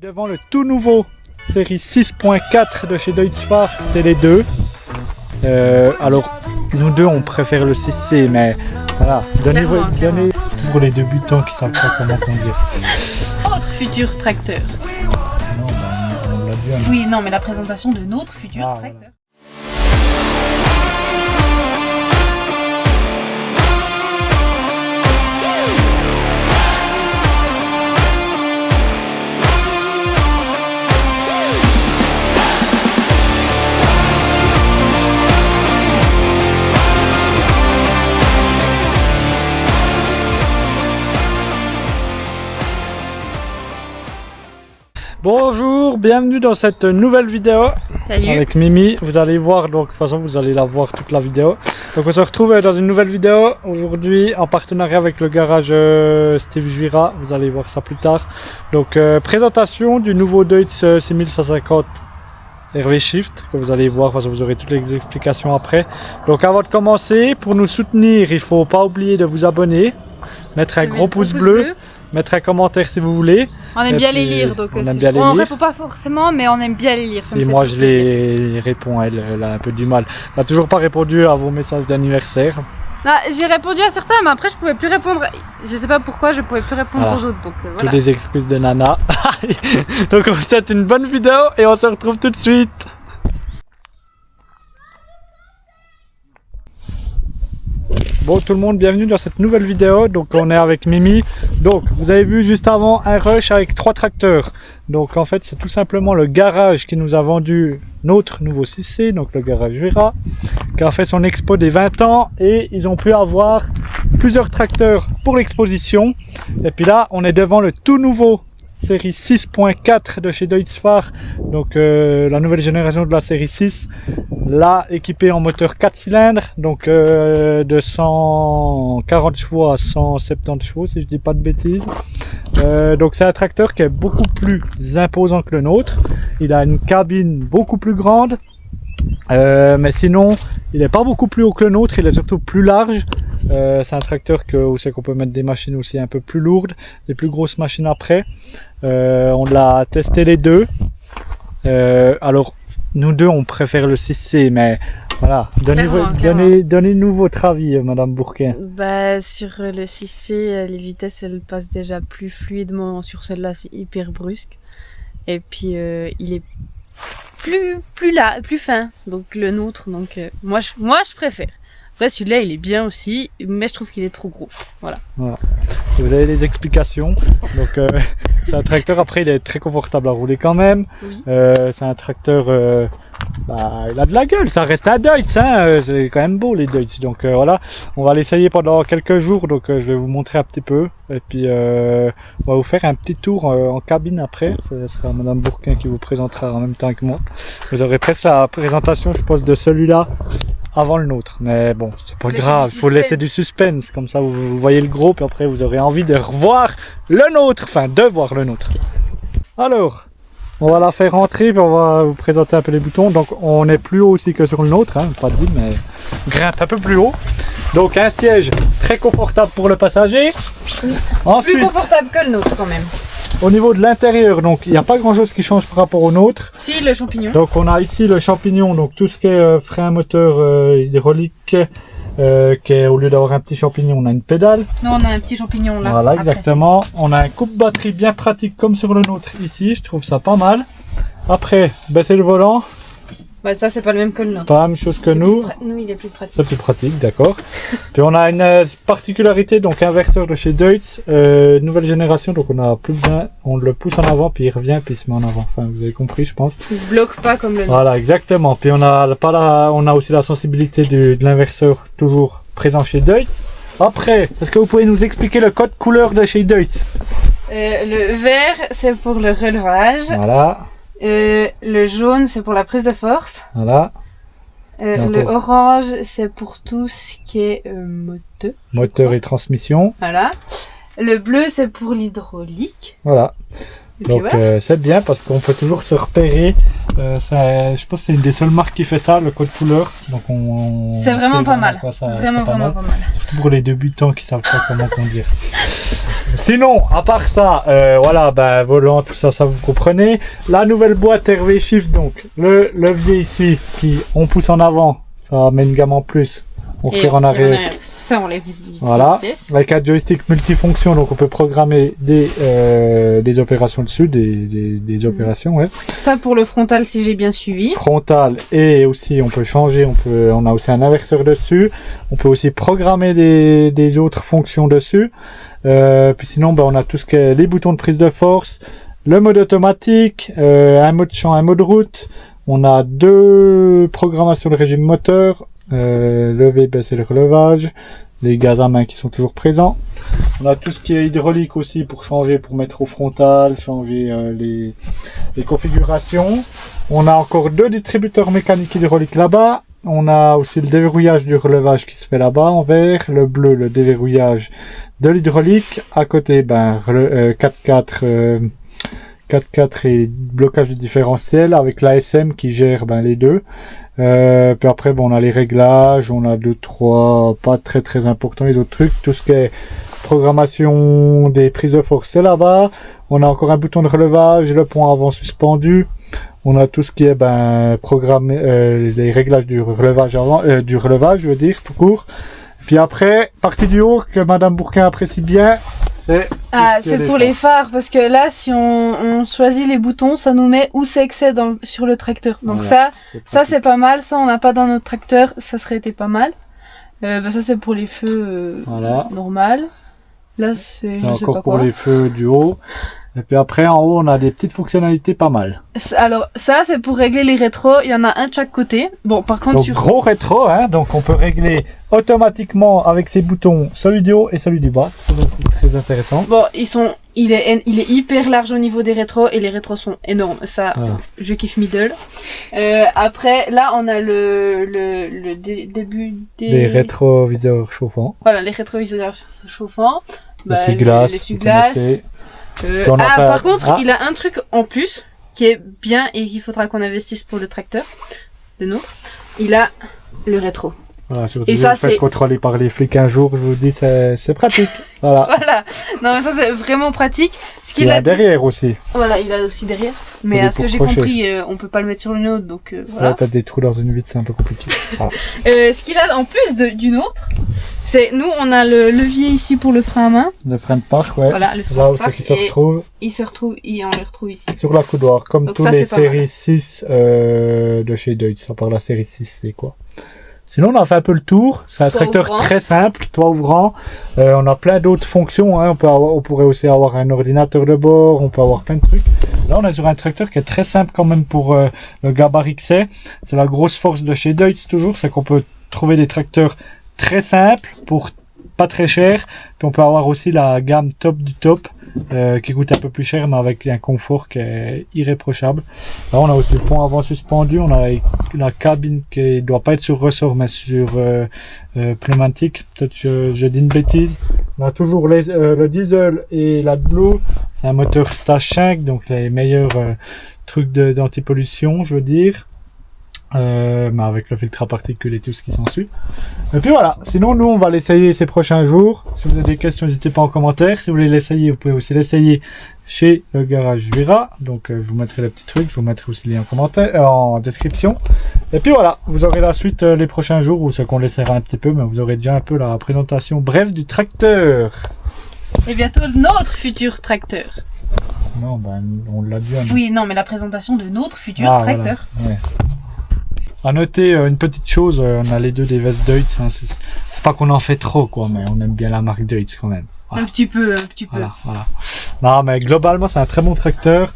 Devant le tout nouveau série 6.4 de chez Deutz-Fahr, c'est les deux. Alors, nous deux, on préfère le 6C, mais voilà, donnez pour les débutants qui savent pas comment conduire. Autre futur tracteur. Non, on l'a dit. Hein. Oui, non, mais la présentation de notre futur tracteur. Voilà. Bonjour, bienvenue dans cette nouvelle vidéo. Salut. Avec Mimi. Vous allez voir, donc de toute façon vous allez la voir toute la vidéo. Donc on se retrouve dans une nouvelle vidéo aujourd'hui en partenariat avec le garage Steve Juira. Vous allez voir ça plus tard. Donc présentation du nouveau Deutz 6150 RV Shift que vous allez voir, parce que vous aurez toutes les explications après. Donc avant de commencer, pour nous soutenir, il faut pas oublier de vous abonner, mettre un gros pouce bleu. Mettre un commentaire si vous voulez. On aime bien les lire, donc on aime bien les lire. On répond pas forcément, mais on aime bien les lire. Et moi je les réponds, elle a un peu du mal. Elle n'a toujours pas répondu à vos messages d'anniversaire. J'ai répondu à certains, mais après je pouvais plus répondre. Je sais pas pourquoi, je pouvais plus répondre aux autres. Donc voilà. Toutes les excuses de Nana. Donc on vous souhaite une bonne vidéo et on se retrouve tout de suite. Bon tout le monde, bienvenue dans cette nouvelle vidéo. Donc on est avec Mimi. Donc vous avez vu juste avant un rush avec 3 tracteurs. Donc en fait c'est tout simplement le garage qui nous a vendu notre nouveau 6C, donc le garage Juira, qui a fait son expo des 20 ans et ils ont pu avoir plusieurs tracteurs pour l'exposition. Et puis là on est devant le tout nouveau série 6.4 de chez Deutz-Fahr, donc la nouvelle génération de la série 6, là équipée en moteur 4 cylindres, donc de 140 chevaux à 170 chevaux si je dis pas de bêtises. Donc c'est un tracteur qui est beaucoup plus imposant que le nôtre, il a une cabine beaucoup plus grande, mais sinon il n'est pas beaucoup plus haut que le nôtre, il est surtout plus large. C'est un tracteur où c'est qu'on peut mettre des machines aussi un peu plus lourdes, des plus grosses machines après. On l'a testé les deux. Alors nous deux on préfère le 6C, mais voilà, donnez-nous votre avis, Madame Bourquin. Sur le 6C, les vitesses elles passent déjà plus fluidement. Sur celle-là c'est hyper brusque. Et puis il est plus fin, donc le nôtre. Donc moi je préfère. Après celui-là il est bien aussi, mais je trouve qu'il est trop gros. Voilà. Et vous avez des explications. Donc c'est un tracteur, après il est très confortable à rouler quand même. Oui. C'est un tracteur, il a de la gueule, ça reste un Deutz, hein. C'est quand même beau les Deutz. Donc voilà, on va l'essayer pendant quelques jours, donc je vais vous montrer un petit peu. Et puis on va vous faire un petit tour en cabine après. Ce sera Madame Bourquin qui vous présentera en même temps que moi. Vous aurez presque la présentation je pense de celui-là avant le nôtre, mais bon c'est pas grave, il faut laisser du suspense, comme ça vous voyez le gros, puis après vous aurez envie de revoir le nôtre, enfin de voir le nôtre. Alors on va la faire rentrer, puis on va vous présenter un peu les boutons. Donc on est plus haut aussi que sur le nôtre, hein, pas de vide, mais grimpe un peu plus haut. Donc un siège très confortable pour le passager. Ensuite, plus confortable que le nôtre quand même. Au niveau de l'intérieur, donc il n'y a pas grand chose qui change par rapport au nôtre. Si, le champignon. Donc on a ici le champignon, donc tout ce qui est frein moteur hydraulique, qui est, au lieu d'avoir un petit champignon, on a une pédale. Non, on a un petit champignon là. Voilà, exactement. On a un coupe-batterie bien pratique comme sur le nôtre ici, je trouve ça pas mal. Après, c'est le volant. Ça c'est pas le même que le nôtre. Pas la même chose que nous. Nous il est plus pratique. C'est plus pratique, d'accord. Puis on a une particularité, donc inverseur de chez Deutz, nouvelle génération, donc on a plus besoin, on le pousse en avant, puis il revient, puis il se met en avant. Enfin, vous avez compris, je pense. Il se bloque pas comme le nôtre. Voilà, exactement. Puis on a aussi la sensibilité de l'inverseur toujours présent chez Deutz. Après, est-ce que vous pouvez nous expliquer le code couleur de chez Deutz? Le vert c'est pour le relevage. Voilà. Le jaune c'est pour la prise de force. Voilà. Le orange c'est pour tout ce qui est moteur et transmission. Voilà. Le bleu c'est pour l'hydraulique. Voilà. Donc voilà. c'est bien parce qu'on peut toujours se repérer. Je pense que c'est une des seules marques qui fait ça, le code couleur. Donc c'est vraiment pas mal. Vraiment pas mal. Surtout pour les débutants qui savent pas comment conduire. Sinon, à part ça, voilà, ben, volant, tout ça, ça vous comprenez. La nouvelle boîte RV Shift, donc le levier ici, qui on pousse en avant, ça met une gamme en plus. On tire en arrière. Ça, on l'a vu. Voilà, avec un joystick multifonction, donc on peut programmer des opérations dessus, des opérations, ouais. Ça pour le frontal, si j'ai bien suivi. Frontal, et aussi on peut changer, on a aussi un inverseur dessus, on peut aussi programmer des autres fonctions dessus. Puis sinon, ben, on a tout ce qui est les boutons de prise de force, le mode automatique, un mode champ, un mode route. On a 2 programmations de régime moteur. Lever, baisser le relevage, les gaz à main qui sont toujours présents. On a tout ce qui est hydraulique aussi pour changer, pour mettre au frontal, changer les configurations. On a encore 2 distributeurs mécaniques hydrauliques là-bas. On a aussi le déverrouillage du relevage qui se fait là-bas en vert, le bleu, le déverrouillage de l'hydraulique. À côté, ben, 4x4 et blocage du différentiel avec l'ASM qui gère ben, les deux. Puis après, bon, on a les réglages, on a 2-3 pas très importants, les autres trucs, tout ce qui est programmation des prises de force, c'est là-bas. On a encore un bouton de relevage, le pont avant suspendu. On a tout ce qui est ben programmé, les réglages du relevage avant, je veux dire, tout court. Puis après, partie du haut que Madame Bourquin apprécie bien. C'est pour les phares, parce que là, si on choisit les boutons, ça nous met où c'est que c'est sur le tracteur. Donc voilà, ça c'est pas mal. Ça, on n'a pas dans notre tracteur, ça serait été pas mal. Ça c'est pour les feux normal. Là, c'est encore pour les feux du haut. Et puis après, en haut, on a des petites fonctionnalités pas mal. Alors, ça, c'est pour régler les rétros. Il y en a un de chaque côté. Bon, par contre, donc, gros rétro, hein. Donc, on peut régler automatiquement avec ces boutons celui du haut et celui du bas. C'est très intéressant. Bon, il est hyper large au niveau des rétros et les rétros sont énormes. Ça, je kiffe middle. Après, là, on a le début des rétroviseurs chauffants. Voilà, les rétroviseurs chauffants. Les essuie-glaces. Par contre, il a un truc en plus qui est bien et qu'il faudra qu'on investisse pour le tracteur, le nôtre. Il a le rétro. Voilà, surtout si vous faites contrôler par les flics un jour, je vous dis, c'est pratique. Voilà. Voilà. Non, mais ça, c'est vraiment pratique. Il a derrière aussi. Voilà, il a aussi derrière. Mais à ce que j'ai compris, on peut pas le mettre sur le nôtre, donc voilà. Peut-être des trous dans une vitre, c'est un peu compliqué. Voilà. Ce qu'il a en plus du nôtre, c'est nous, on a le levier ici pour le frein à main. Le frein de parc, ouais. Voilà, le frein là de où parc. c'est qu'il se retrouve. On le retrouve ici. Sur la coudoir, comme donc tous les séries 6 de chez Deutz. À part la série 6, c'est quoi? Sinon, on a fait un peu le tour. C'est un tracteur très simple, toit ouvrant. On a plein d'autres fonctions. Hein. On pourrait aussi avoir un ordinateur de bord. On peut avoir plein de trucs. Là, on est sur un tracteur qui est très simple quand même pour le gabarit que c'est. C'est la grosse force de chez Deutz toujours. C'est qu'on peut trouver des tracteurs très simples pour pas très cher. Puis on peut avoir aussi la gamme top du top qui coûte un peu plus cher mais avec un confort qui est irréprochable. Là on a aussi le pont avant suspendu, on a la cabine qui doit pas être sur ressort mais sur pneumatique. Peut-être je dis une bêtise. On a toujours le diesel et l'AdBlue. C'est un moteur Stage 5 donc les meilleurs trucs d'antipollution je veux dire. Mais avec le filtre à particules et tout ce qui s'ensuit. Et puis voilà, sinon nous on va l'essayer ces prochains jours. Si vous avez des questions, n'hésitez pas en commentaire. Si vous voulez l'essayer, vous pouvez aussi l'essayer chez le garage Vira. Donc je vous mettrai le petit truc, je vous mettrai aussi le lien en commentaire, en description. Et puis voilà, vous aurez la suite les prochains jours, ou ce qu'on laissera un petit peu, mais vous aurez déjà un peu la présentation bref du tracteur. Et bientôt notre futur tracteur. Non, ben on l'a dit. Oui, non, mais la présentation de notre futur tracteur. Voilà. Ouais. À noter une petite chose, on a les deux des vestes Deutz, hein, c'est pas qu'on en fait trop quoi, mais on aime bien la marque Deutz quand même. Voilà. Un petit peu. Voilà. Non mais globalement c'est un très bon tracteur.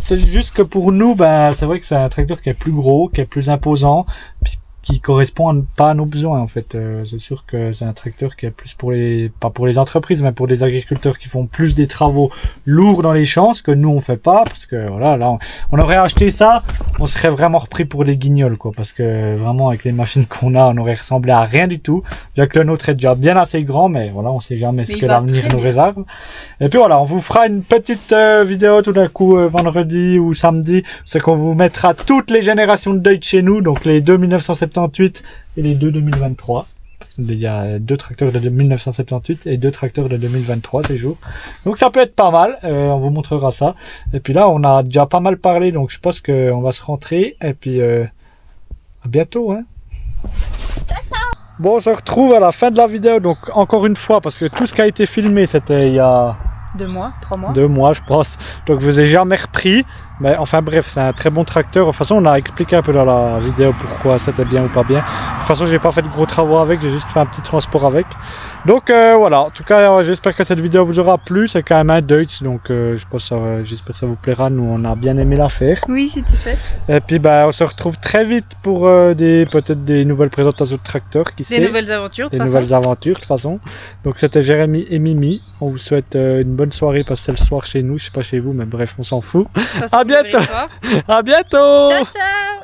C'est juste que pour nous, ben c'est vrai que c'est un tracteur qui est plus gros, qui est plus imposant, puis qui correspond pas à nos besoins en fait. C'est sûr que c'est un tracteur qui est plus pas pour les entreprises, mais pour des agriculteurs qui font plus des travaux lourds dans les champs, ce que nous on fait pas, parce que voilà, là on aurait acheté ça, on serait vraiment repris pour des guignols quoi, parce que vraiment avec les machines qu'on a, on aurait ressemblé à rien du tout. Déjà que le nôtre est déjà bien assez grand, mais voilà, on sait jamais ce que l'avenir nous réserve. Et puis voilà, on vous fera une petite vidéo tout d'un coup vendredi ou samedi, c'est qu'on vous mettra toutes les générations de Deutz chez nous, donc les 2 1978 et les 2 2023. Il y a 2 tracteurs de 1978 et 2 tracteurs de 2023 ces jours. Donc ça peut être pas mal, on vous montrera ça. Et puis là, on a déjà pas mal parlé, donc je pense qu'on va se rentrer. Et puis à bientôt. Hein. Bon, on se retrouve à la fin de la vidéo, donc encore une fois, parce que tout ce qui a été filmé, c'était il y a... 2 mois, 3 mois. 2 mois, je pense. Donc je vous ai jamais repris. Mais enfin bref, c'est un très bon tracteur. De toute façon, on a expliqué un peu dans la vidéo pourquoi c'était bien ou pas bien. De toute façon, j'ai pas fait de gros travaux avec, j'ai juste fait un petit transport avec. Donc voilà, en tout cas, j'espère que cette vidéo vous aura plu. C'est quand même un Deutz, donc j'espère que ça vous plaira. Nous, on a bien aimé l'affaire. Oui, c'était fait. Et puis, on se retrouve très vite pour peut-être des nouvelles présentations de tracteurs. Des nouvelles aventures, de toute façon. Nouvelles aventures, de toute façon. Donc, c'était Jérémy et Mimi. On vous souhaite une bonne soirée parce que c'est le soir chez nous. Je sais pas chez vous, mais bref, on s'en fout. À bientôt. À bientôt. Ciao, ciao.